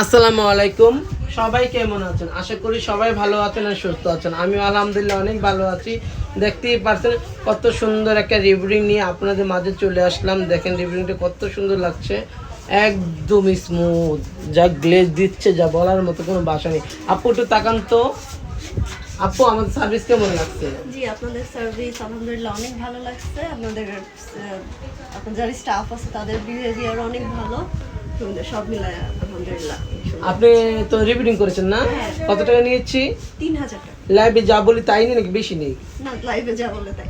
আসসালামু আলাইকুম, সবাই কেমন আছেন? আশা করি সবাই ভালো আছেন আর সুস্থ আছেন। আমি আলহামদুলিল্লাহ অনেক ভালো আছি। দেখতেই পাচ্ছেন কত সুন্দর একটা রিভিউ নিয়ে আপনাদের মাঝে চলে আসলাম। দেখেন রিভিউটা কত সুন্দর লাগছে, একদম স্মুথ, যা গ্লেজ দিচ্ছে, যা বলার মতো কোনো ভাষা নেই। আপু একটু তাকান তো। আপু, আমাদের সার্ভিস কেমন লাগছে? জি, আপনাদের সার্ভিস আলহামদুলিল্লাহ অনেক ভালো লাগছে। আপনাদের যারা স্টাফ আছে তাদের বিহেভিয়ার অনেক ভালো। সব মিলায় আলহামদুলিল্লাহ। আপনি তো রিভিউ করেছেন না? কত টাকা নিয়েছি? 3000 টাকা। লাইভে যা বলি তাই নেই নাকি বেশি নেই? না, লাইভে যা বলে তাই।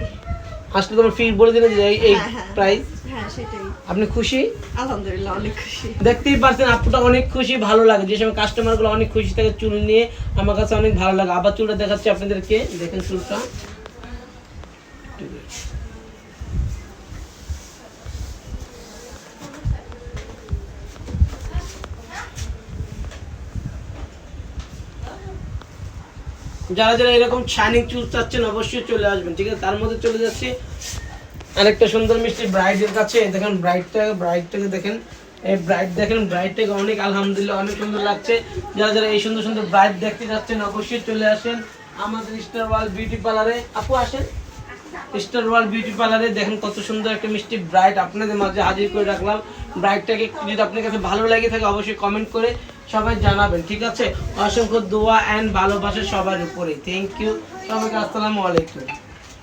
আসলে তোমার ফি বলে দিলে যে এই প্রাইস। হ্যাঁ, সেটাই। আপনি খুশি? আলহামদুলিল্লাহ অনেক খুশি। দেখতেই পারছেন আপুটা অনেক খুশি, ভালো লাগে। যে সময় কাস্টমারগুলো অনেক খুশি থাকে চুল নিয়ে, আমার কাছে অনেক ভালো লাগে। আবার চুলটা দেখাচ্ছি আপনাদেরকে, দেখেন চুলটা। যারা যারা এরকম শাইনিং চুল চাচ্ছেন অবশ্যই চলে আসবেন, ঠিক আছে? তার মধ্যে চলে যাচ্ছি আরেকটা সুন্দর মিষ্টি ব্রাইডের কাছে। দেখেন ব্রাইডটাকে দেখেন, এই ব্রাইড দেখেন, ব্রাইডটাকে অনেক আলহামদুলিল্লাহ অনেক সুন্দর লাগছে। যারা যারা এই সুন্দর সুন্দর ব্রাইড দেখতে যাচ্ছেন অবশ্যই চলে আসেন আমাদের স্টার ওয়ার্ল্ড বিউটি পার্লারে। আপু আসেন, স্টার ওয়ার্ল্ড বিউটি পার্লারে। দেখেন কত সুন্দর একটা মিষ্টি ব্রাইড আপনাদের মাঝে হাজির করে রাখলাম। ব্রাইডটাকে যদি আপনার কাছে ভালো লাগে থাকে অবশ্যই কমেন্ট করে সবাই জানাবেন, ঠিক আছে? অসংখ্য দোয়া অ্যান্ড ভালোবাসা সবার উপরে। থ্যাংক ইউ সবাইকে। আসসালামু আলাইকুম।